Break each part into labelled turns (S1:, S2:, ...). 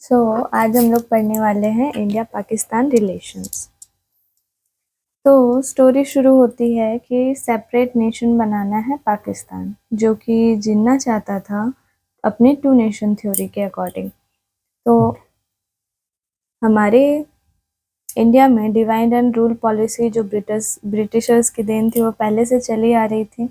S1: आज हम लोग पढ़ने वाले हैं इंडिया पाकिस्तान रिलेशंस। तो स्टोरी शुरू होती है कि सेपरेट नेशन बनाना है पाकिस्तान, जो कि जिन्ना चाहता था अपनी टू नेशन थ्योरी के अकॉर्डिंग। तो हमारे इंडिया में डिवाइड एंड रूल पॉलिसी जो ब्रिटिशर्स की देन थी वो पहले से चली आ रही थी।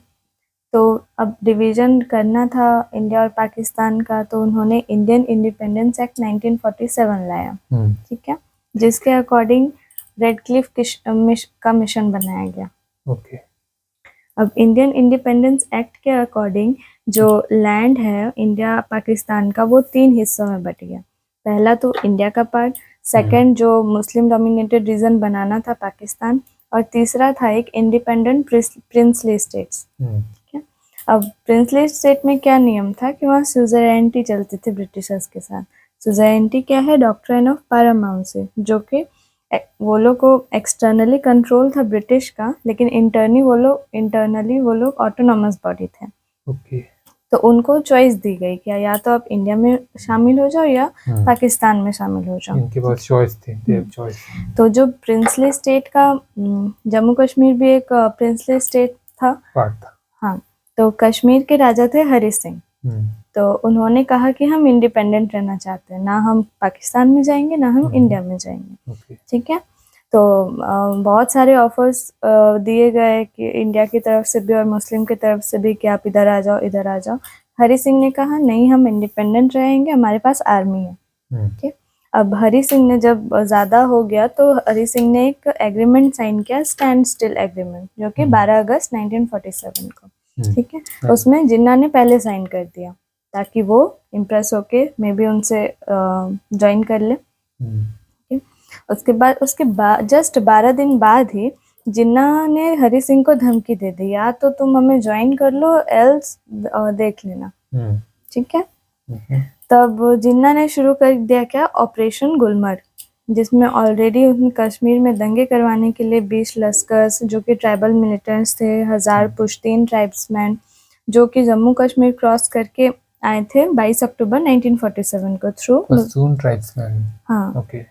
S1: तो अब डिवीज़न करना था इंडिया और पाकिस्तान का, तो उन्होंने इंडियन इंडिपेंडेंस एक्ट 1947 लाया, ठीक है, जिसके अकॉर्डिंग रेडक्लिफ का मिशन बनाया गया।
S2: ओके।
S1: अब इंडियन इंडिपेंडेंस एक्ट के अकॉर्डिंग जो लैंड है इंडिया पाकिस्तान का वो 3 हिस्सों में बट गया। पहला तो इंडिया का पार्ट, सेकंड जो मुस्लिम डोमिनेटेड रीजन बनाना था पाकिस्तान, और तीसरा था एक इंडिपेंडेंट प्रिंसली स्टेट्स। ठीक है। अब प्रिंसली स्टेट में क्या नियम था कि वहाँ सुज़रेनिटी चलती थी ब्रिटिशर्स के साथ। सुज़रेनिटी क्या है? डॉक्ट्रिन ऑफ पैरामाउंसी, जो कि वो लोग को एक्सटर्नली कंट्रोल था ब्रिटिश का, लेकिन इंटरनली वो लोग ऑटोनॉमस बॉडी थे।
S2: ओके।
S1: तो उनको चॉइस दी गई कि या तो आप इंडिया में शामिल हो जाओ या पाकिस्तान में शामिल हो जाओ।
S2: इनके पास चॉइस थी, चॉइस।
S1: तो जो प्रिंसली स्टेट का जम्मू कश्मीर भी एक प्रिंसली स्टेट था,
S2: पार्ट था।
S1: हाँ। तो कश्मीर के राजा थे हरि सिंह। तो उन्होंने कहा कि हम इंडिपेंडेंट रहना चाहते हैं, ना हम पाकिस्तान में जाएंगे ना हम इंडिया में जाएंगे। ठीक है। तो बहुत सारे ऑफर्स दिए गए कि इंडिया की तरफ से भी और मुस्लिम की तरफ से भी कि आप इधर आ जाओ, इधर आ जाओ। हरि सिंह ने कहा नहीं, हम इंडिपेंडेंट रहेंगे, हमारे पास आर्मी है। ठीक। अब हरि सिंह ने जब ज़्यादा हो गया तो हरि सिंह ने एक एग्रीमेंट साइन किया, स्टैंड स्टिल एग्रीमेंट, जो कि 12 अगस्त 1947 को। ठीक है। उसमें जिन्ना ने पहले साइन कर दिया ताकि वो इम्प्रेस होके मे बी उनसे ज्वाइन कर ले। उसके बाद जस्ट 12 दिन बाद ही जिन्ना ने हरि सिंह को धमकी दे दी, या तो तुम हमें ज्वाइन कर लो एल्स देख लेना। ठीक है। तब जिन्ना ने शुरू कर दिया क्या? ऑपरेशन गुलमर्ग, जिसमें ऑलरेडी उन्हें कश्मीर में दंगे करवाने के लिए 20 लश्कर्स जो कि ट्राइबल मिलिटेंट्स थे, 1000 पुश्तीन ट्राइब्समैन जो कि जम्मू कश्मीर क्रॉस करके आए थे 22 अक्टूबर 1947 को थ्रू
S2: पश्तून ट्राइब्समैन।
S1: हाँ,
S2: ओके।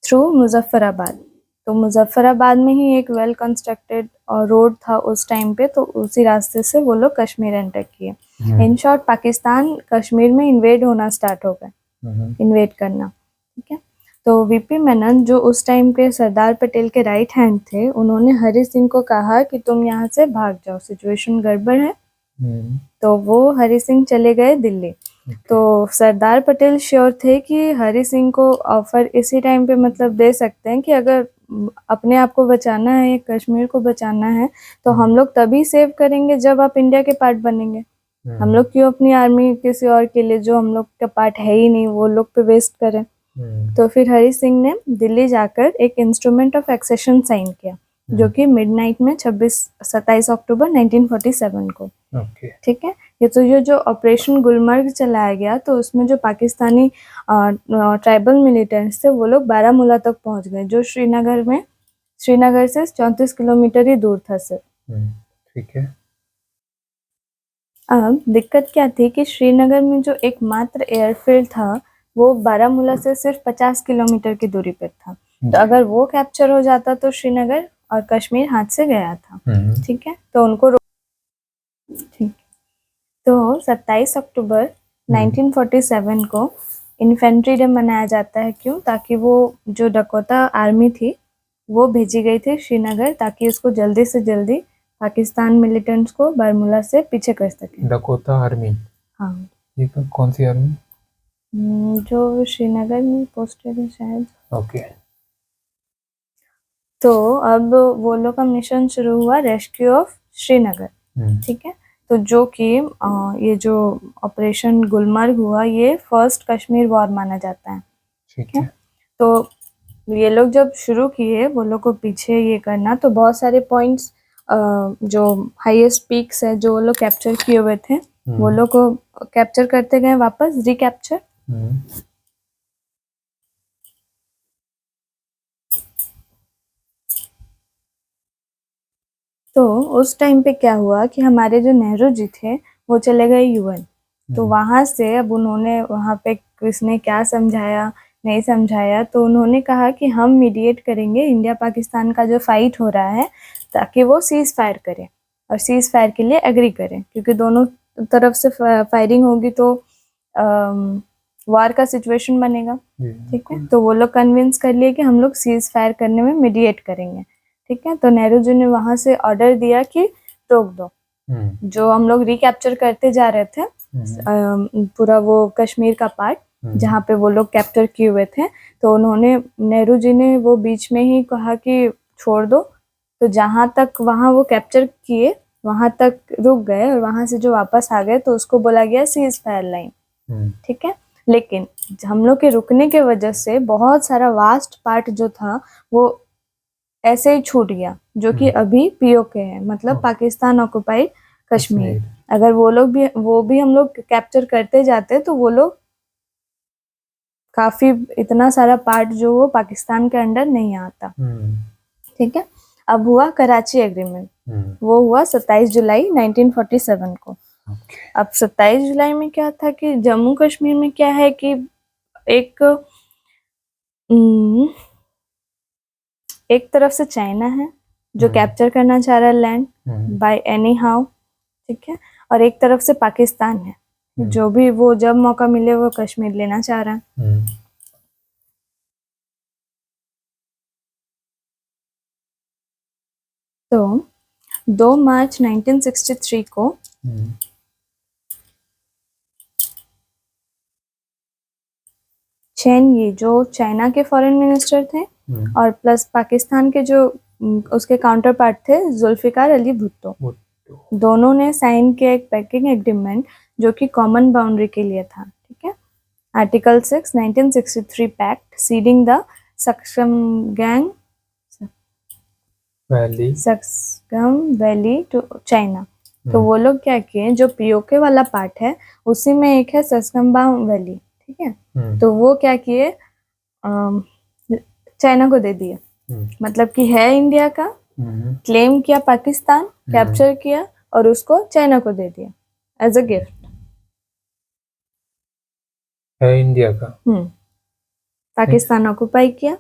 S1: थ्रू मुजफ्फराबाद। तो मुजफ्फराबाद में ही एक वेल कंस्ट्रक्टेड रोड था उस टाइम पे, तो उसी रास्ते से वो लोग कश्मीर एंटर किए। इन शॉर्ट पाकिस्तान कश्मीर में इन्वेड होना स्टार्ट हो गया, इन्वेड करना। ठीक है। तो वीपी मेनन जो उस टाइम के सरदार पटेल के राइट हैंड थे, उन्होंने हरि सिंह को कहा कि तुम यहाँ से भाग जाओ, सिचुएशन गड़बड़ है। तो वो हरि सिंह चले गए दिल्ली। तो सरदार पटेल श्योर थे कि हरि सिंह को ऑफर इसी टाइम पे मतलब दे सकते हैं कि अगर अपने आप को बचाना है, कश्मीर को बचाना है, तो हम लोग तभी सेव करेंगे जब आप इंडिया के पार्ट बनेंगे। हम लोग क्यों अपनी आर्मी किसी और के लिए, जो हम लोग का पार्ट है ही नहीं, वो लोग पे वेस्ट करें। तो फिर हरि सिंह ने दिल्ली जाकर एक इंस्ट्रूमेंट ऑफ एक्सेशन साइन किया, जो कि मिडनाइट में 27 अक्टूबर 1947 को। ठीक है। ये तो ये जो ऑपरेशन गुलमर्ग चलाया गया, तो उसमें जो पाकिस्तानी ट्राइबल मिलिटेंट्स थे वो लोग बारामूला तक पहुंच गए, जो श्रीनगर से 34 किलोमीटर ही दूर था सर।
S2: ठीक है।
S1: अब दिक्कत क्या थी कि श्रीनगर में जो एकमात्र एयरफील्ड था वो बारामूला से सिर्फ 50 किलोमीटर की दूरी पर था। तो अगर वो कैप्चर हो जाता तो श्रीनगर और कश्मीर हाथ से गया था। ठीक है। तो उनको ठीक। तो 27 अक्टूबर 1947 को इन्फेंट्री डे मनाया जाता है। क्यों? ताकि वो जो डकोटा आर्मी थी वो भेजी गई थी श्रीनगर, ताकि उसको जल्दी से जल्दी पाकिस्तान मिलिटेंट्स को बारामूला से पीछे कर सके।
S2: Dakota army?
S1: हाँ।
S2: ये कौन सी आर्मी?
S1: जो श्रीनगर में पोस्टेड है शायद।
S2: ओके।
S1: तो अब वो लोग का मिशन शुरू हुआ, रेस्क्यू ऑफ श्रीनगर। ठीक है। तो जो कि ये जो ऑपरेशन गुलमर्ग हुआ, ये फर्स्ट कश्मीर वॉर माना जाता है।
S2: ठीक है।
S1: तो ये लोग जब शुरू किए वो लोग को पीछे ये करना, तो बहुत सारे पॉइंट्स जो हाईएस्ट पीक्स है जो वो लोग कैप्चर किए हुए थे, वो लोग को कैप्चर करते गए, वापस रिकैप्चर। तो उस टाइम पे क्या हुआ कि हमारे जो नेहरू जी थे वो चले गए यूएन। तो वहां से अब उन्होंने वहां पे किसने क्या समझाया नहीं समझाया, तो उन्होंने कहा कि हम मीडिएट करेंगे इंडिया पाकिस्तान का जो फाइट हो रहा है, ताकि वो सीज फायर करें और सीज फायर के लिए एग्री करें, क्योंकि दोनों तरफ से फायरिंग होगी तो वार का सिचुएशन बनेगा। ठीक है, तो वो लोग कन्विंस कर लिए कि हम लोग सीज फायर करने में मीडिएट करेंगे। ठीक है, तो नेहरू जी ने वहां से ऑर्डर दिया कि रोक दो, जो हम लोग रिकैप्चर करते जा रहे थे पूरा वो कश्मीर का पार्ट जहाँ पे वो लोग कैप्चर किए हुए थे, तो उन्होंने नेहरू जी ने वो बीच में ही कहा कि छोड़ दो, तो जहाँ तक वहाँ वो कैप्चर किए वहां तक रुक गए और वहां से जो वापस आ गए तो उसको बोला गया सीज फायर लाइन। ठीक है, लेकिन हम लोग के रुकने के वजह से बहुत सारा वास्ट पार्ट जो था वो ऐसे ही छूट गया, जो कि अभी पीओके है, मतलब पाकिस्तान ऑक्युपाइड कश्मीर। अगर वो भी हम लोग कैप्चर करते जाते तो वो लोग काफी इतना सारा पार्ट जो वो पाकिस्तान के अंडर नहीं आता। ठीक है, अब हुआ कराची एग्रीमेंट, वो हुआ 27 जुलाई 1947 को। अब 27 जुलाई में क्या था कि जम्मू कश्मीर में क्या है कि एक तरफ से चाइना है जो कैप्चर करना चाह रहा है लैंड बाय एनी हाउ। ठीक है, और एक तरफ से पाकिस्तान है जो भी वो जब मौका मिले वो कश्मीर लेना चाह रहा है। तो 2 मार्च 1963 को चेन यी जो चाइना के फॉरेन मिनिस्टर थे और प्लस पाकिस्तान के जो उसके काउंटर पार्ट थे जुल्फिकार अली भुट्टो, दोनों ने साइन किया एक पैकिंग एग्रीमेंट जो कि कॉमन बाउंड्री के लिए था। ठीक है, article 6 1963 pact ceding the Shaksgam valley to China. तो वो लोग क्या किए, जो पीओके वाला पार्ट है उसी में एक है सक्समबाम वैली। ठीक है, तो वो क्या किए चाइना को दे दिए, मतलब कि है इंडिया का, क्लेम किया पाकिस्तान, कैप्चर किया और उसको चाइना को दे दिया एज अ गिफ्ट।
S2: है इंडिया का,
S1: पाकिस्तान ऑक्युपाई किया,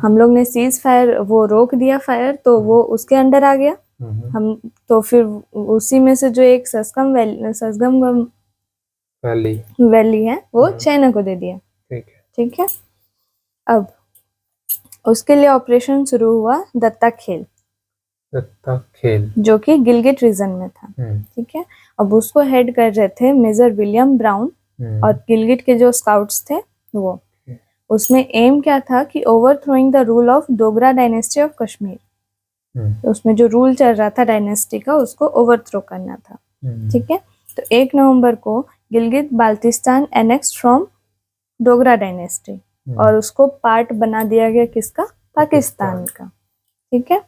S1: हम लोग ने सीज फायर वो रोक दिया फायर, तो वो उसके अंडर आ गया। हम तो फिर उसी में से जो एक सस्कम वैली है वो चाइना को दे दिया। ठीक है, अब उसके लिए ऑपरेशन शुरू हुआ दत्ता खेल, जो कि गिलगिट रीजन में था। ठीक है, अब उसको हेड कर रहे थे मेजर विलियम ब्राउन और गिलगिट के जो स्काउट्स थे वो। उसमें एम क्या था कि ओवरथ्रोइंग the rule of Dogra dynasty of Kashmir, तो उसमें जो रूल चल रहा था डायनेस्टी का उसको ओवरथ्रो करना था। ठीक है, तो 1 नवंबर को Gilgit Baltistan annexed from Dogra dynasty और उसको पार्ट बना दिया गया किसका, पाकिस्तान का। ठीक है,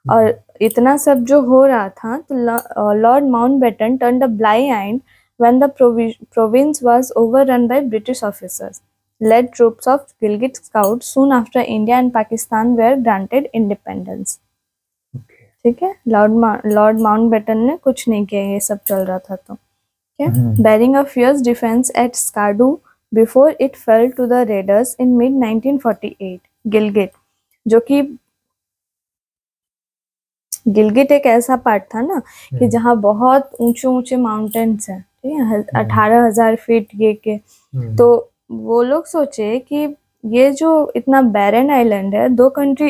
S1: और इतना सब जो हो रहा था तो Lord Mountbatten turned a blind I when the province was overrun by British officers led troops of Gilgit Scouts soon after India and Pakistan were granted independence. ठीक है, लॉर्ड माउंटबेटन ने कुछ नहीं किया, ये सब चल रहा था। तो bearing a fierce defense at Skardu before it fell to the raiders in mid 1948, Gilgit, जो कि गिलगिट एक ऐसा पार्ट था ना कि जहाँ बहुत ऊंचे ऊंचे माउंटेन्स हैं, ठीक है, 18,000 फीट ये के। तो वो लोग सोचे कि ये जो इतना बैरन आइलैंड है, 2 कंट्री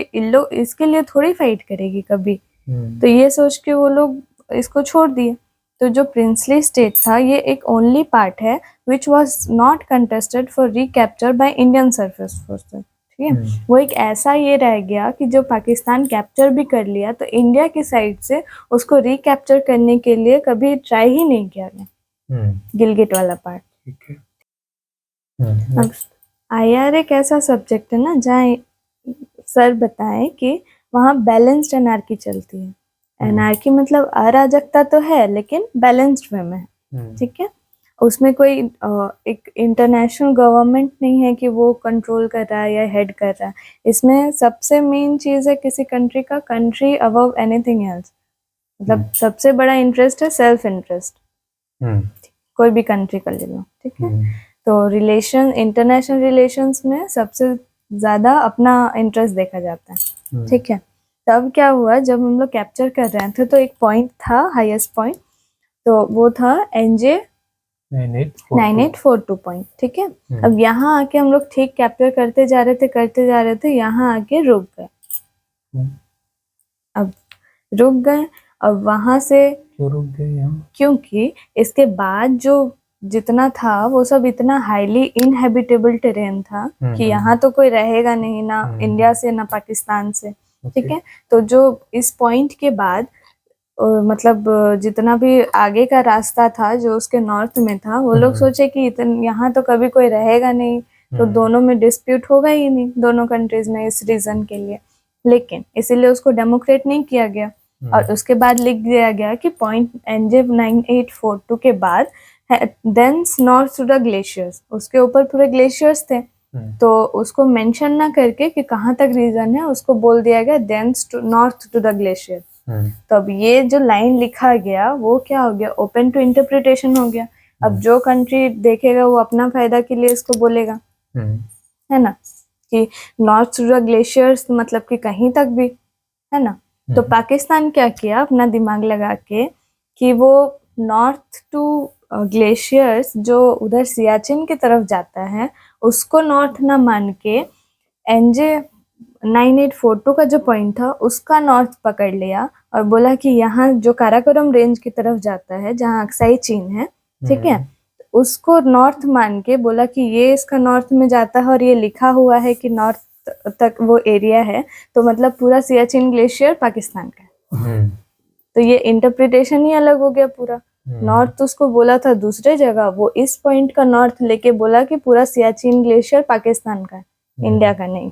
S1: इसके लिए थोड़ी फाइट करेगी कभी, तो ये सोच के वो लोग इसको छोड़ दिए। तो जो प्रिंसली स्टेट था ये एक ओनली पार्ट है which was not contested for recapture by Indian service forces. ठीक है, वो एक ऐसा ये रह गया कि जो पाकिस्तान कैप्चर भी कर लिया तो इंडिया की साइड से उसको रिकैप्चर करने के लिए कभी ट्राई ही नहीं किया गया, गिलगिट वाला पार्ट।
S2: ठीक है,
S1: IR एक ऐसा सब्जेक्ट है ना जहाँ सर बताएं कि वहाँ बैलेंस्ड एनार्की चलती है। एनार्की मतलब अराजकता तो है लेकिन बैलेंस्ड वे में है। ठीक है, उसमें कोई एक इंटरनेशनल गवर्नमेंट नहीं है कि वो कंट्रोल कर रहा है या हेड कर रहा है। इसमें सबसे मेन चीज़ है किसी कंट्री का कंट्री अबव एनीथिंग एल्स, मतलब सबसे बड़ा इंटरेस्ट है सेल्फ इंटरेस्ट, कोई भी कंट्री का ले लो। ठीक है, तो रिलेशन इंटरनेशनल रिलेशंस में सबसे ज़्यादा अपना इंटरेस्ट देखा जाता है, ठीक है। तब क्या हुआ, जब हम लोग कैप्चर कर रहे थे तो एक पॉइंट था, हाईएस्ट पॉइंट, तो वो था NJ 9842 पॉइंट, ठीक है। अब यहाँ आके हम लोग ठीक कैप्चर करते जा रहे थे, यहाँ आके रुक गए। अब रुक गए, अब वहां से
S2: क्यों रुक गए यहाँ?
S1: क्योंकि इसके बाद जो जितना था वो सब इतना हाईली इनहेबिटेबल टेरेन था कि यहाँ तो कोई रहेगा नहीं, ना इंडिया से ना पाकिस्तान से, ठीक है। तो जो इस पॉइंट के बाद मतलब जितना भी आगे का रास्ता था जो उसके नॉर्थ में था, वो लोग सोचे कि यहाँ तो कभी कोई रहेगा नहीं, तो दोनों में डिस्प्यूट होगा ही नहीं, दोनों कंट्रीज में, इस रीजन के लिए। लेकिन इसीलिए उसको डेमोक्रेट नहीं किया गया, और उसके बाद लिख दिया गया कि पॉइंट NJ 9842 के बाद thence north to the glaciers, उसके ऊपर पूरे ग्लेशियर्स थे, तो उसको मेंशन ना करके कि कहाँ तक रीजन है, उसको बोल दिया गया thence north to the glacier. तो अब ये जो लाइन लिखा गया वो क्या हो गया, ओपन टू इंटरप्रिटेशन हो गया। अब जो कंट्री देखेगा वो अपना फायदा के लिए इसको बोलेगा, है ना, कि नॉर्थ टू द ग्लेशियर्स मतलब कि कहीं तक भी, है ना। तो पाकिस्तान क्या किया, अपना दिमाग लगा के, कि वो नॉर्थ टू ग्लेशियर्स जो उधर सियाचिन की तरफ जाता है उसको नॉर्थ ना मान के NJ 9842 का जो पॉइंट था उसका नॉर्थ पकड़ लिया, और बोला कि यहाँ जो काराकोरम रेंज की तरफ जाता है जहाँ अक्साई चीन है, ठीक है, उसको नॉर्थ मान के बोला कि ये इसका नॉर्थ में जाता है, और ये लिखा हुआ है कि नॉर्थ तक वो एरिया है, तो मतलब पूरा सियाचिन ग्लेशियर पाकिस्तान का है। तो ये इंटरप्रिटेशन ही अलग हो गया पूरा। नॉर्थ उसको बोला था दूसरे जगह, वो इस पॉइंट का नॉर्थ लेके बोला कि पूरा सियाचिन ग्लेशियर पाकिस्तान का है, इंडिया का नहीं,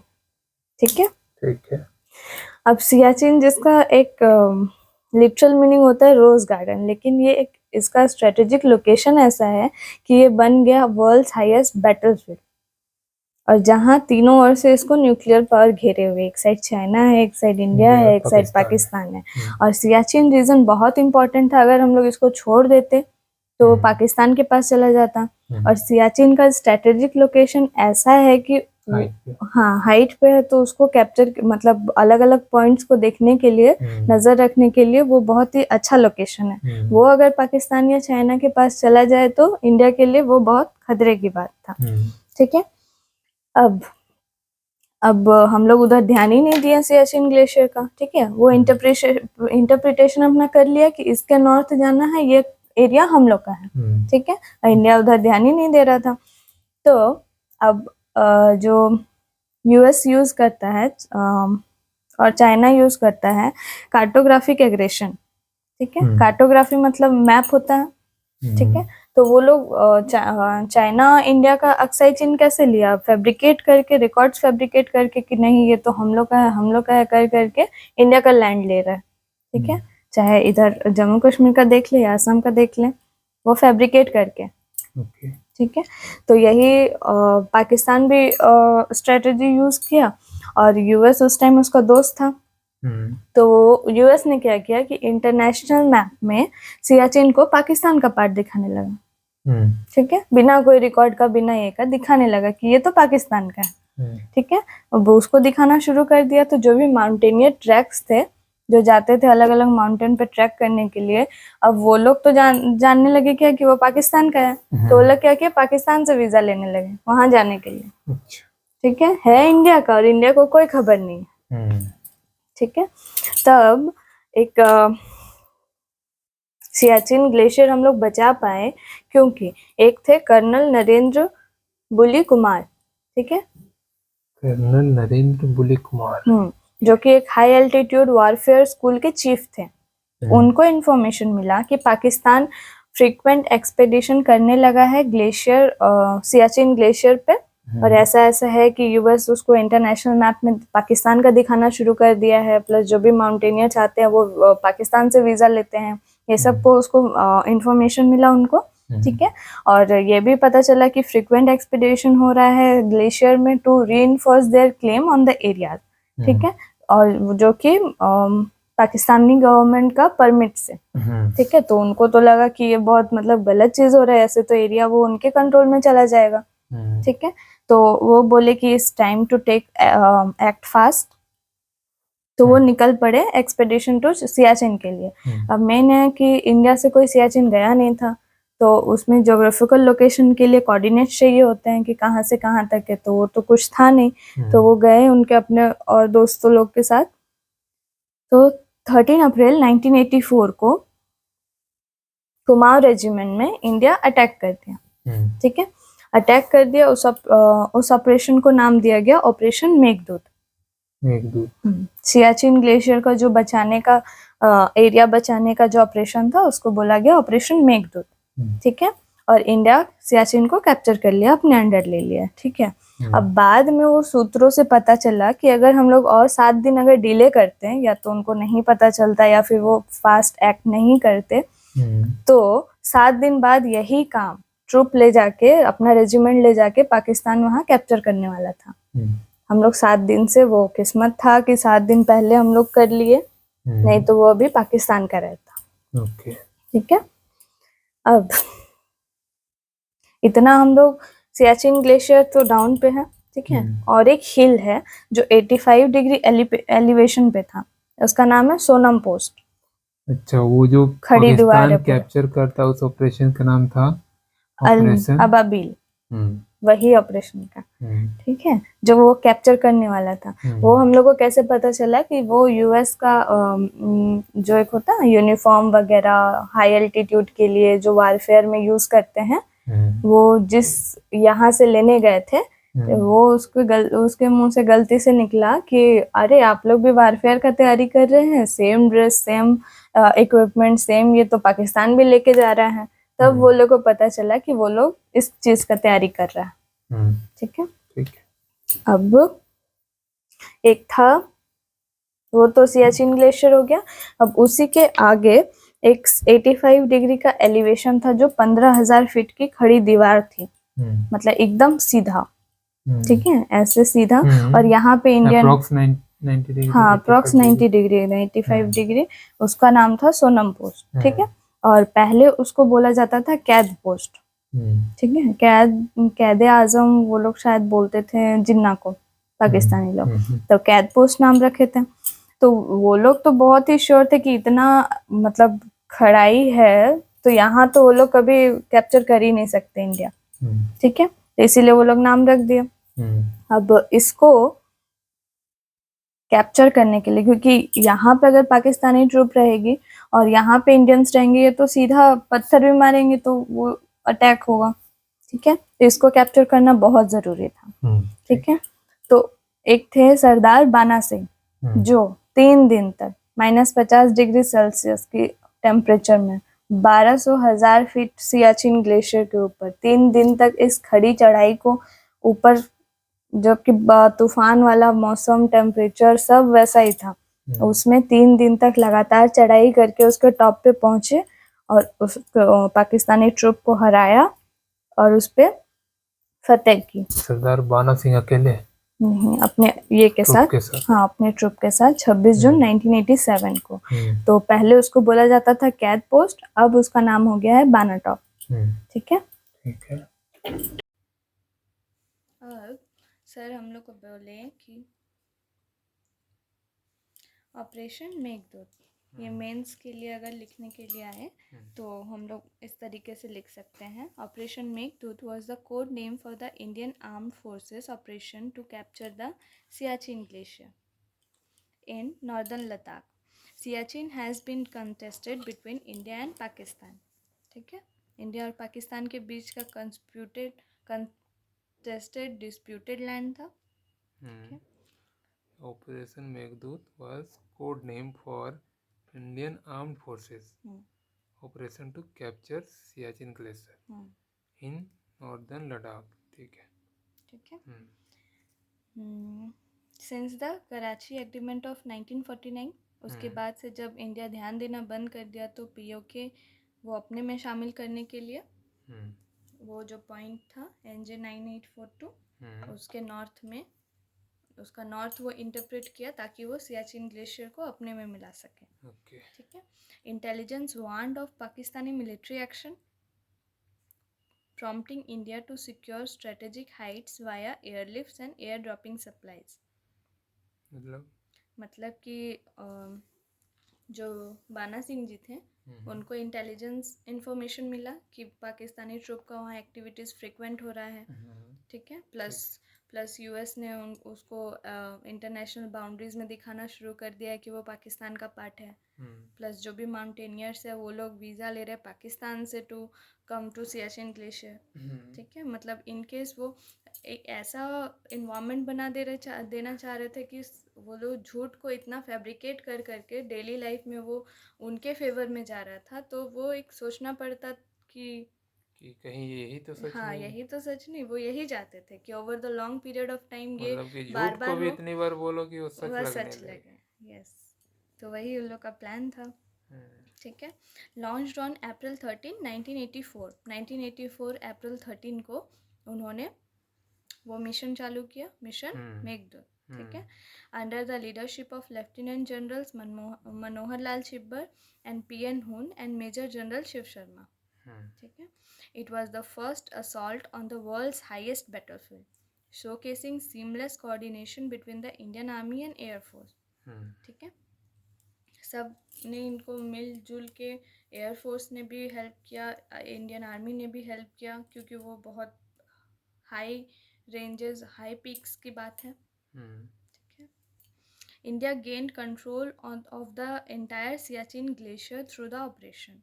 S1: ठीक है।
S2: ठीक है।
S1: अब सियाचिन जिसका एक लिटरल मीनिंग होता है रोज गार्डन, लेकिन ये एक इसका स्ट्रेटेजिक लोकेशन ऐसा है कि ये बन गया वर्ल्ड्स हाईएस्ट बैटलफील्ड, और जहाँ तीनों ओर से इसको न्यूक्लियर पावर घेरे हुए, एक साइड चाइना है, एक साइड इंडिया है, एक साइड पाकिस्तान है। और सियाचिन रीजन बहुत इंपॉर्टेंट था, अगर हम लोग इसको छोड़ देते तो पाकिस्तान के पास चला जाता। और सियाचिन का स्ट्रेटेजिक लोकेशन ऐसा है कि हाँ हाइट पे है, तो उसको कैप्चर मतलब अलग अलग पॉइंट्स को देखने के लिए, नजर रखने के लिए वो बहुत ही अच्छा लोकेशन है। वो अगर पाकिस्तान या चाइना के पास चला जाए तो इंडिया के लिए वो बहुत खतरे की बात था, ठीक है। अब हम लोग उधर ध्यान ही नहीं दिया सियाचिन ग्लेशियर का, ठीक है। वो इंटरप्रिटेशन अपना कर लिया कि इसके नॉर्थ जाना है, ये एरिया हम लोग का है, ठीक है, और इंडिया उधर ध्यान ही नहीं दे रहा था। तो अब जो US यूज करता है और चाइना यूज करता है कार्टोग्राफिक एग्रेशन, ठीक है। कार्टोग्राफी मतलब मैप होता है, ठीक है। तो वो लोग चाइना इंडिया का अक्साई चीन कैसे लिया, फैब्रिकेट करके, रिकॉर्ड्स फैब्रिकेट करके कि नहीं ये तो हम लोग का है, हम लोग का है, कर करके इंडिया का लैंड ले रहा है, ठीक है। चाहे इधर जम्मू कश्मीर का देख ले या असम का देख ले, वो फैब्रिकेट करके, ठीक है। तो यही पाकिस्तान भी स्ट्रेटजी यूज किया, और US उस टाइम उसका दोस्त था। तो US ने क्या किया कि इंटरनेशनल मैप में सियाचिन को पाकिस्तान का पार्ट दिखाने लगा, ठीक है, बिना कोई रिकॉर्ड का, बिना ये का दिखाने लगा कि ये तो पाकिस्तान का है, ठीक है। अब उसको दिखाना शुरू कर दिया, तो जो भी माउंटेनियर ट्रैक्स थे जो जाते थे अलग अलग माउंटेन पे ट्रैक करने के लिए, अब वो लोग तो जानने लगे क्या कि वो पाकिस्तान का है, तो वो लोग क्या किया, पाकिस्तान से वीजा लेने लगे वहां जाने के लिए, ठीक है इंडिया का, और इंडिया को कोई खबर नहीं, ठीक है। तब एक सियाचिन ग्लेशियर हम लोग बचा पाए क्योंकि एक थे कर्नल नरेंद्र बुली कुमार, ठीक है,
S2: कर्नल नरेंद्र बुली कुमार,
S1: जो कि एक हाई एल्टीट्यूड वॉरफेयर स्कूल के चीफ थे। उनको इन्फॉर्मेशन मिला कि पाकिस्तान फ्रीक्वेंट एक्सपेडिशन करने लगा है ग्लेशियर, सियाचिन ग्लेशियर पे, और ऐसा ऐसा है कि US उसको इंटरनेशनल मैप में पाकिस्तान का दिखाना शुरू कर दिया है, प्लस जो भी माउंटेनियर चाहते हैं वो पाकिस्तान से वीजा लेते हैं, ये सब को उसको इन्फॉर्मेशन मिला उनको, ठीक है। और ये भी पता चला कि फ्रीक्वेंट एक्सपेडिशन हो रहा है ग्लेशियर में to reinforce their claim on the area, ठीक है। और जो कि पाकिस्तानी गवर्नमेंट का परमिट से, ठीक है। तो उनको तो लगा कि ये बहुत मतलब गलत चीज हो रहा है, ऐसे तो एरिया वो उनके कंट्रोल में चला जाएगा, ठीक है। तो वो बोले कि it's time to take act fast, तो वो निकल पड़े एक्सपेडिशन टू सियाचिन के लिए। अब मेन है कि इंडिया से कोई सियाचिन गया नहीं था, तो उसमें ज्योग्राफिकल लोकेशन के लिए कोऑर्डिनेट्स चाहिए होते हैं कि कहाँ से कहाँ तक है, तो वो तो कुछ था नहीं। तो वो गए उनके अपने और दोस्तों लोग के साथ। तो 13 अप्रैल 1984 को कुमाऊं रेजिमेंट में इंडिया अटैक कर दिया, ठीक है। अटैक कर दिया, उस ऑपरेशन को नाम दिया गया ऑपरेशन मेघदूत। सियाचिन ग्लेशियर का जो बचाने का एरिया बचाने का जो ऑपरेशन था उसको बोला गया ऑपरेशन मेघदूत, ठीक है। और इंडिया सियाचिन को कैप्चर कर लिया, अपने अंडर ले लिया, ठीक है। अब बाद में वो सूत्रों से पता चला कि अगर हम लोग और 7 दिन अगर डिले करते हैं, या तो उनको नहीं पता चलता या फिर वो फास्ट एक्ट नहीं करते, तो 7 दिन बाद यही काम ट्रूप ले जाके, अपना रेजिमेंट ले जाके पाकिस्तान वहां कैप्चर करने वाला था। हम लोग 7 दिन से, वो किस्मत था कि 7 दिन पहले हम लोग कर लिए, नहीं तो वो अभी पाकिस्तान का रहता, ठीक है। अब इतना हम लोग, सियाचिन ग्लेशियर तो डाउन पे है, ठीक है। और एक हिल है जो 85 डिग्री एलिवेशन पे था, उसका नाम है सोनम पोस्ट।
S2: अच्छा, वो जो
S1: खड़ी दीवार
S2: पाकिस्तान
S1: है पूरा।
S2: कैप्चर करता उस ऑपरेशन का नाम था ऑपरेशन
S1: अबाबिल,
S2: हम्म,
S1: वही ऑपरेशन का,
S2: हम्म,
S1: ठीक है, जो वो कैप्चर करने वाला था। वो हम लोग को कैसे पता चला कि वो यूएस का जो एक होता है यूनिफॉर्म वगैरह हाई एल्टीट्यूड के लिए जो वारफेयर में यूज करते हैं, वो जिस यहाँ से लेने गए थे, तो वो उसके मुंह से गलती से निकला कि अरे आप लोग भी वारफेयर का तैयारी कर रहे हैं, same dress, same equipment, same, ये तो पाकिस्तान भी लेके जा रहा है। तब वो लोग को पता चला कि वो लोग इस चीज का तैयारी कर रहा है, ठीक है।
S2: ठीक है।
S1: अब एक था, वो तो सियाचिन ग्लेशियर हो गया। अब उसी के आगे एक 85 डिग्री का एलिवेशन था, जो 15,000 फीट की खड़ी दीवार थी, मतलब एकदम सीधा, ठीक है, ऐसे सीधा। और यहाँ पे इंडियन,
S2: अप्रॉक्स 90 डिग्री,
S1: हाँ अप्रॉक्स 90 डिग्री, 95 डिग्री, उसका नाम था सोनम पोस्ट, ठीक है। और पहले उसको बोला जाता था कैद पोस्ट, ठीक है। कैद आजम वो लोग शायद बोलते थे जिन्ना को, पाकिस्तानी लोग, तो कैद पोस्ट नाम रखे थे। तो वो लोग तो बहुत ही श्योर थे कि इतना मतलब खड़ाई है, तो यहाँ तो वो लोग कभी कैप्चर कर ही नहीं सकते इंडिया, ठीक है। तो इसीलिए वो लोग नाम रख दिया। अब इसको कैप्चर करने के लिए, क्योंकि यहाँ पे अगर पाकिस्तानी ट्रूप रहेगी और यहाँ पे इंडियंस रहेंगे, ये तो सीधा पत्थर भी मारेंगे तो वो अटैक होगा, ठीक है। तो इसको कैप्चर करना बहुत जरूरी था, ठीक है। तो एक थे सरदार बाना सिंह, जो 3 दिन तक -50 डिग्री सेल्सियस की टेम्परेचर में 1200 फीट सियाचिन ग्लेशियर के ऊपर 3 दिन तक इस खड़ी चढ़ाई को ऊपर, जबकि तूफान वाला मौसम, टेम्परेचर सब वैसा ही था, उसमें 3 दिन तक लगातार चढ़ाई करके उसके टॉप पे पहुंचे और उस पाकिस्तानी ट्रूप को हराया और उस पे फतेह की।
S2: सरदार बाना सिंह अकेले
S1: नहीं, अपने ये के साथ, हाँ अपने ट्रूप के साथ 26 जून 1987 को। तो पहले उसको बोला जाता था कैद पोस्ट, अब उसका नाम हो गया है बाना टॉप, ठीक है।
S2: ठीक है।
S1: अब सर हम लोग को बोले कि ऑपरेशन मेघदूत, ये मेंस के लिए अगर लिखने के लिए आए तो हम लोग इस तरीके से लिख सकते हैं। Operation Meghdoot was the code name for the Indian armed forces operation to capture the Siachen glacier in northern Ladakh. Siachen has been contested between India and Pakistan, ठीक है। इंडिया और पाकिस्तान के बीच का कंटेस्टेड डिस्प्यूटेड लैंड था, ठीक है।
S2: Operation Meghdoot was code name for Indian Armed Forces operation to capture Siachen Glacier in northern Ladakh, ठीक है,
S1: ठीक है। Since the Karachi agreement of 1949, उसके बाद से जब इंडिया ध्यान देना बंद कर दिया, तो पीओके वो अपने में शामिल करने के लिए वो जो पॉइंट था NJ 9842, उसके नॉर्थ में उसका नॉर्थ वो इंटरप्रेट किया ताकि वो सियाचिन ग्लेशियर को अपने में मिला सके.
S2: ओके.
S1: ठीक है. Intelligence warned of Pakistani military action, prompting India to secure strategic heights via airlifts and airdropping supplies. मतलब कि जो बाना सिंह जी थे उनको इंटेलिजेंस इंफॉर्मेशन मिला कि पाकिस्तानी ट्रूप का वहाँ एक्टिविटीज़ फ्रिक्वेंट हो रहा है. ठीक है. प्लस यूएस ने उसको इंटरनेशनल बाउंड्रीज में दिखाना शुरू कर दिया है कि वो पाकिस्तान का पार्ट है. प्लस जो भी माउंटेनियर्स है वो लोग वीज़ा ले रहे हैं पाकिस्तान से to come to Siachen glacier. ठीक है. मतलब इन केस वो एक ऐसा इन्वायरमेंट बना देना चाह रहे थे कि वो लोग झूठ को इतना फैब्रिकेट कर करके डेली लाइफ में वो उनके फेवर में जा रहा था. तो वो एक सोचना पड़ता कि
S2: कहीं यही तो सच
S1: हाँ
S2: नहीं.
S1: यही तो सच नहीं. वो यही चाहते थे कि over the long period of time ये
S2: मतलब कि
S1: बार
S2: झूठ
S1: बार
S2: को भी इतनी बार बोलो कि वो सच
S1: लगे. यस. तो वही उन लोग का प्लान था. ठीक है. Launched on April 13, 1984. 1984 अप्रैल 13 को उन्होंने वो मिशन चालू किया. मिशन मेघदूत. ठीक है. Under the leadership of lieutenant generals Manohar Lal Chhibber and P N Hoon and major general Shiv Sharma. ठीक है. It was the first assault on the world's highest battlefield, showcasing seamless coordination between the Indian army and air force. ठीक है. सब ने इनको मिलजुल के एयरफोर्स ने भी हेल्प किया, इंडियन आर्मी ने भी हेल्प किया क्योंकि वो बहुत हाई रेंजेस हाई पीक्स की बात है. ठीक है. India gained control of the entire Siachen glacier through the operation.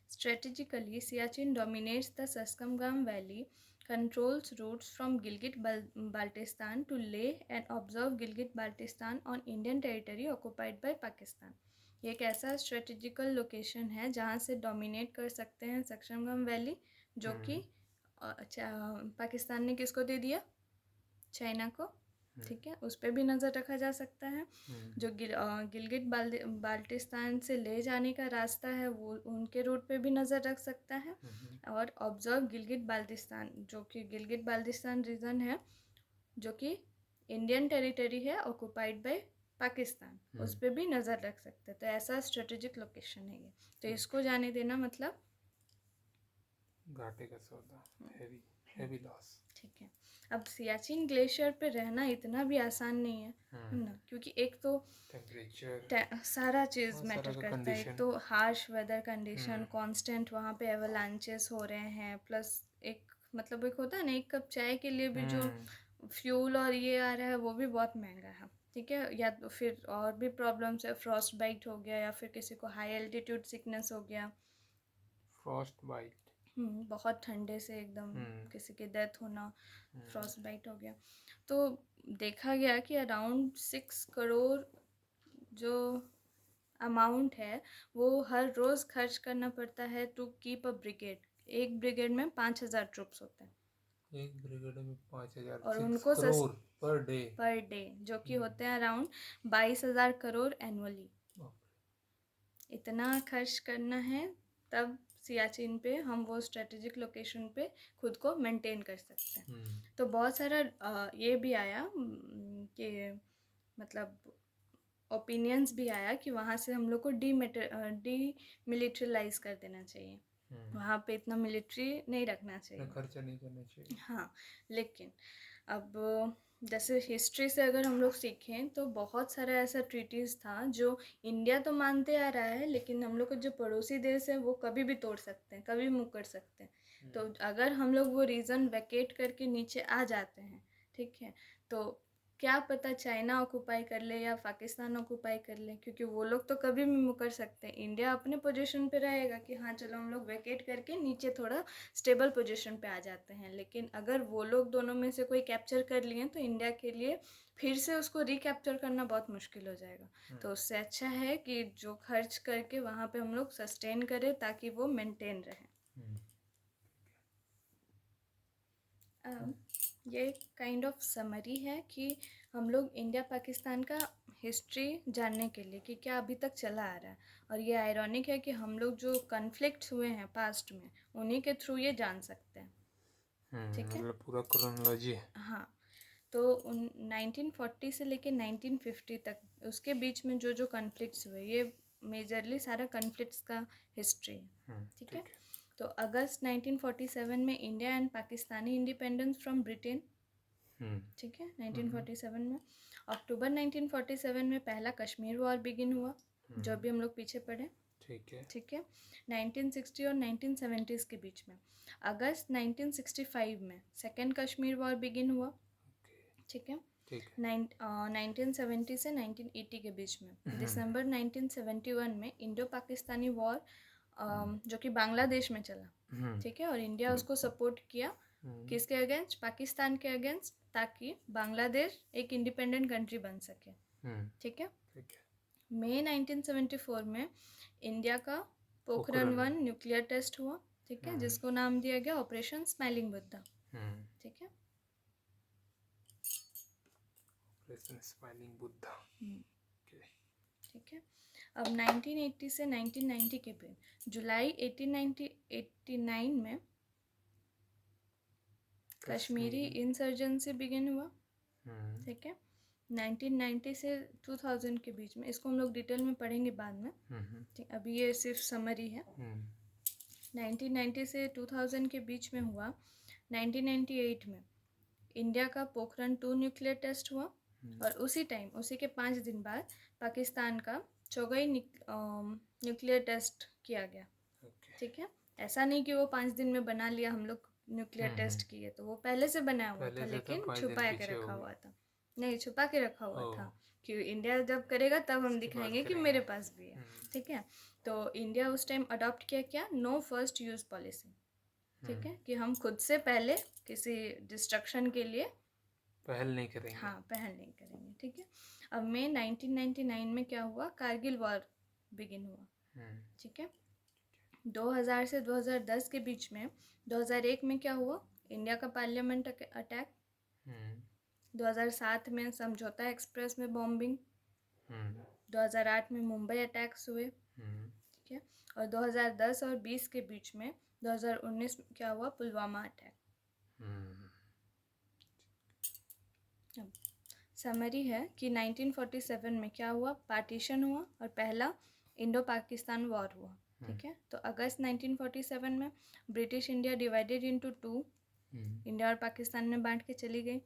S1: Strategically, Siachen dominates the Susquehanna Valley, controls routes from Gilgit-Baltistan to Leh, and observes Gilgit-Baltistan on Indian territory occupied by Pakistan. ये एक ऐसा strategical location है जहाँ से dominate कर सकते हैं सक्शमगम valley, जो कि पाकिस्तान ने किसको दे दिया? चाइना को. ठीक है. उस पर भी नज़र रखा जा सकता है. जो गिलगित बाल्टिस्तान से ले जाने का रास्ता है वो उनके रूट पे भी नज़र रख सकता है. और ऑब्जर्व गिलगित बाल्टिस्तान, जो कि गिलगित बाल्टिस्तान रीजन है जो कि इंडियन टेरिटरी है ऑक्युपाइड बाय पाकिस्तान, उस पर भी नज़र रख सकते हैं. तो ऐसा स्ट्रेटेजिक लोकेशन है ये. तो इसको जाने देना मतलब
S2: घाटे का सौदा. Heavy loss.
S1: ठीक है. अब सियाचिन ग्लेशियर पे रहना इतना भी आसान नहीं है ना, क्योंकि एक तो
S2: टेम्परेचर
S1: सारा चीज़ मैटर करता है.
S2: condition.
S1: एक तो हार्श वेदर कंडीशन, कांस्टेंट वहाँ पे एवलांचेस हो रहे हैं, प्लस एक मतलब एक होता है ना एक कप चाय के लिए भी जो फ्यूल और ये आ रहा है वो भी बहुत महंगा है. ठीक है. या तो फिर और भी प्रॉब्लम्स है, फ्रॉस्ट बाइट हो गया या फिर किसी को हाई एल्टीट्यूड सिकनेस हो गया.
S2: फ्रॉस्ट बाइट
S1: बहुत ठंडे से एकदम किसी की डेथ होना, फ्रॉस्ट बाइट हो गया. तो देखा गया कि अराउंड 6 करोड़ जो अमाउंट है वो हर रोज़ खर्च करना पड़ता है टू कीप अ ब्रिगेड. एक ब्रिगेड में 5,000 ट्रूप्स होते हैं.
S2: एक ब्रिगेड में 5,000
S1: और
S2: 6
S1: उनको
S2: करोड़ पर डे
S1: जो कि होते हैं अराउंड 22,000 करोड़ एनुअली. इतना खर्च करना है तब सियाचिन पे हम वो स्ट्रेटेजिक लोकेशन पे खुद को मेंटेन कर सकते हैं. तो बहुत सारा ये भी आया कि मतलब ओपिनियंस भी आया कि वहाँ से हम लोग को डीमिलिट्रलाइज कर देना चाहिए. वहाँ पे इतना मिलिट्री नहीं रखना चाहिए,
S2: खर्चा नहीं करना चाहिए.
S1: हाँ. लेकिन अब जैसे हिस्ट्री से अगर हम लोग सीखें तो बहुत सारा ऐसा ट्रीटीज़ था जो इंडिया तो मानते आ रहा है, लेकिन हम लोग को जो पड़ोसी देश है वो कभी भी तोड़ सकते हैं, कभी मुँह कर सकते हैं. तो अगर हम लोग वो रीज़न वैकेट करके नीचे आ जाते हैं, ठीक है, तो क्या पता चाइना ऑक्युपाई कर ले या पाकिस्तान ऑक्युपाई कर ले, क्योंकि वो लोग तो कभी भी मुँह कर सकते हैं. इंडिया अपने पोजीशन पे रहेगा कि हाँ चलो हम लोग वैकेट करके नीचे थोड़ा स्टेबल पोजीशन पे आ जाते हैं. लेकिन अगर वो लोग दोनों में से कोई कैप्चर कर लिए तो इंडिया के लिए फिर से उसको रिकैप्चर करना बहुत मुश्किल हो जाएगा. तो उससे अच्छा है कि जो खर्च करके वहाँ पे हम लोग सस्टेन करें ताकि वो मेंटेन रहे. ये काइंड ऑफ समरी है कि हम लोग इंडिया पाकिस्तान का हिस्ट्री जानने के लिए कि क्या अभी तक चला आ रहा है. और ये आयरॉनिक है कि हम लोग जो कन्फ्लिक्ट्स हुए हैं पास्ट में उन्हीं के थ्रू ये जान सकते हैं. ठीक है.
S2: मतलब पूरा क्रोनोलॉजी है.
S1: हाँ. तो 1940 से लेके 1950 तक उसके बीच में जो जो कॉन्फ्लिक्ट्स हुए, ये मेजरली सारा कॉन्फ्लिक्ट्स का हिस्ट्री है, ठीक है। तो अगस्त 1947 में India and Pakistani independence from Britain, ठीक है, 1947 में। अक्टूबर 1947 में पहला कश्मीर वॉर बिगिन हुआ, जो भी हम लोग पीछे पढ़े,
S2: ठीक है।
S1: ठीक है, 1960 और 1970s के बीच में। अगस्त 1965 में सेकेंड कश्मीर वॉर बिगिन हुआ, ठीक है, 1970 से 1980 के बीच में। दिसंबर 1971 में इंडो पाकिस्तानी वॉर, जो कि बांग्लादेश में चला, ठीक है, और इंडिया उसको सपोर्ट किया, किसके अगेंस्ट? पाकिस्तान के अगेंस्ट, ताकि बांग्लादेश एक इंडिपेंडेंट कंट्री बन सके, ठीक है। मई 1974 में इंडिया का पोखरण 1 न्यूक्लियर टेस्ट हुआ, ठीक है, जिसको नाम दिया गया ऑपरेशन स्माइलिंग बुद्धा, ठीक है,
S2: ऑपरेशन स्माइलिंग बुद्धा,
S1: ठीक है। अब 1980 से 1990 के बीच जुलाई 1889 में कश्मीरी इंसर्जेंसी बिगिन हुआ, ठीक है। 1990 से 2000 के बीच में, इसको हम लोग डिटेल में पढ़ेंगे बाद में, ठीक, अभी ये सिर्फ समरी है। 1990 से 2000 के बीच में हुआ। 1998 में इंडिया का पोखरण 2 न्यूक्लियर टेस्ट हुआ, और उसी टाइम, उसी के 5 दिन बाद पाकिस्तान का चौगाई न्यूक्लियर टेस्ट किया गया, ठीक है। ऐसा नहीं कि वो 5 दिन में बना लिया, हम लोग न्यूक्लियर टेस्ट किए, तो वो पहले से बनाया हुआ था, लेकिन छुपा के रखा हुआ था, नहीं छुपा के रखा हुआ था, कि इंडिया जब करेगा तब हम दिखाएंगे कि मेरे पास भी है, ठीक है। तो इंडिया उस टाइम अडॉप्ट किया क्या? नो फर्स्ट यूज पॉलिसी, ठीक है, कि हम खुद से पहले किसी डिस्ट्रक्शन के लिए
S2: पहल नहीं करेंगे,
S1: हाँ, पहल नहीं करेंगे, ठीक है। अब मई 1999 में क्या हुआ? कारगिल वॉर बिगिन हुआ, ठीक है। 2000 से 2010 के बीच में, 2001 में क्या हुआ? इंडिया का पार्लियामेंट अटैक, 2007 में समझौता एक्सप्रेस में बॉम्बिंग, 2008 में मुंबई अटैक्स हुए, ठीक है, और 2010 और 20 के बीच में 2019 में क्या हुआ? पुलवामा अटैक। समरी है कि 1947 में क्या हुआ? पार्टीशन हुआ और पहला इंडो पाकिस्तान वॉर हुआ, ठीक है। तो अगस्त 1947 में British India divided into 2, India और पाकिस्तान में बांट के चली गई।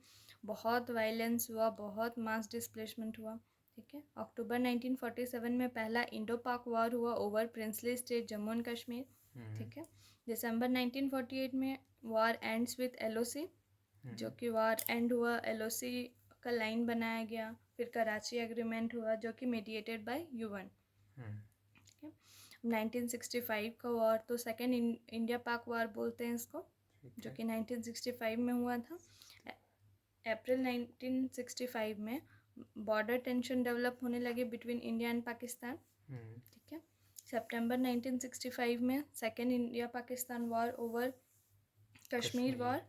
S1: बहुत वायलेंस हुआ, बहुत मास डिस्प्लेसमेंट हुआ, ठीक है। अक्टूबर 1947 में पहला इंडो पाक वॉर हुआ over princely state Jammu and Kashmir, ठीक है। दिसंबर 1948 में वॉर एंड्स विथ LOC, जो कि वॉर एंड हुआ, LOC का लाइन बनाया गया। फिर कराची एग्रीमेंट हुआ, जो कि मेडिएटेड बाय UN, ठीक है। 1965 का वॉर तो सेकेंड इंडिया पाक वॉर बोलते हैं इसको, जो कि 1965 में हुआ था। अप्रैल 1965 में बॉर्डर टेंशन डेवलप होने लगे बिटवीन इंडिया एंड पाकिस्तान, ठीक है। सितंबर 1965 में second India Pakistan war over Kashmir war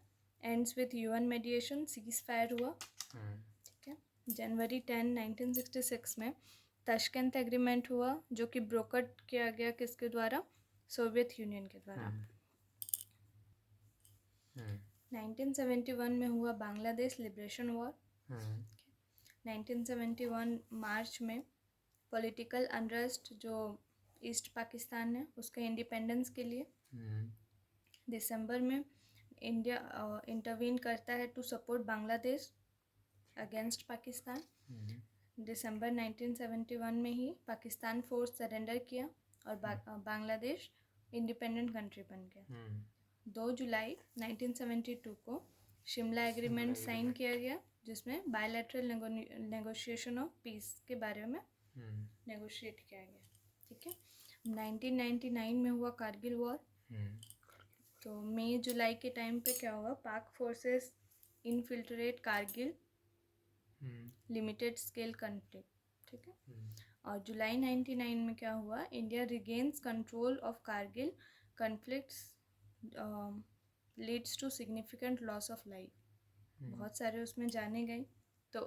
S1: ends with UN मेडिएशन, cease fire हुआ, ठीक है। जनवरी 10, 1966 में ताशकंद एग्रीमेंट हुआ, जो कि ब्रोकर किया गया किसके द्वारा? सोवियत यूनियन के द्वारा। 1971 में हुआ बांग्लादेश लिबरेशन वॉर। 1971 मार्च में पॉलिटिकल अनरेस्ट जो ईस्ट पाकिस्तान है उसके इंडिपेंडेंस के लिए। दिसंबर में इंडिया इंटरवीन करता है to support Bangladesh against Pakistan. दिसंबर 1971 में ही पाकिस्तान फोर्स सरेंडर किया और बांग्लादेश इंडिपेंडेंट कंट्री बन गया। 2 जुलाई 1972 को शिमला एग्रीमेंट साइन किया गया, जिसमें बायलैटरल नेगोशिएशन ऑफ पीस के बारे में नेगोशिएट किया गया, ठीक है। 1999 में हुआ कारगिल वॉर। तो मई जुलाई के टाइम पे क्या हुआ? Pak forces infiltrate Kargil limited scale conflict, ठीक है। और जुलाई 99 में क्या हुआ? India regains control of Kargil conflicts leads to significant loss of life, बहुत सारे उसमें जाने गए। तो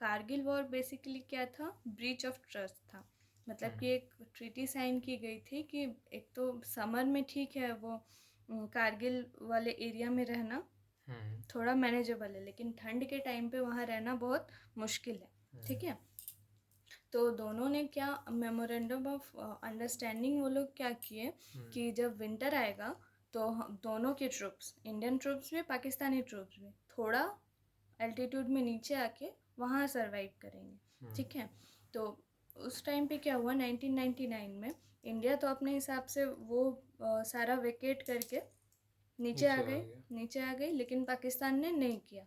S1: कारगिल वॉर बेसिकली क्या था? ब्रीच ऑफ ट्रस्ट था, मतलब कि एक ट्रीटी साइन की गई थी कि एक तो समर में ठीक है वो कारगिल वाले एरिया में रहना, थोड़ा मैनेजेबल है, लेकिन ठंड के टाइम पे वहाँ रहना बहुत मुश्किल है, ठीक है। तो दोनों ने क्या मेमोरेंडम ऑफ अंडरस्टैंडिंग वो लोग क्या किए कि जब विंटर आएगा तो दोनों के ट्रूप्स, इंडियन ट्रूप्स भी पाकिस्तानी ट्रूप्स भी, थोड़ा एल्टीट्यूड में नीचे आके वहाँ सरवाइव करेंगे, ठीक है। तो उस टाइम पे क्या हुआ 1999 में, इंडिया तो अपने हिसाब से वो सारा वेकेट करके नीचे आ गई, लेकिन पाकिस्तान ने नहीं किया।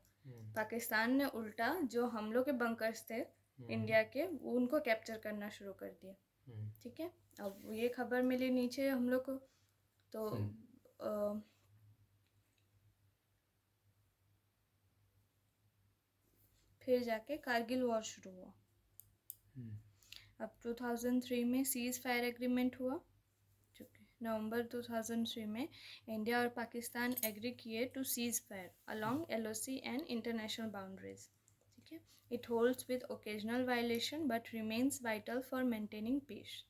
S1: पाकिस्तान ने उल्टा जो हम लोग के बंकर्स थे इंडिया के, उनको कैप्चर करना शुरू कर दिया, ठीक है। अब ये खबर मिली नीचे हम लोग को, तो फिर जाके कारगिल वॉर शुरू हुआ। अब 2003 में सीज फायर एग्रीमेंट हुआ, नवंबर 2003 में इंडिया और पाकिस्तान एग्री किए to cease fire along LOC and international boundaries, ठीक है। It holds with occasional violation but remains vital for maintaining piece.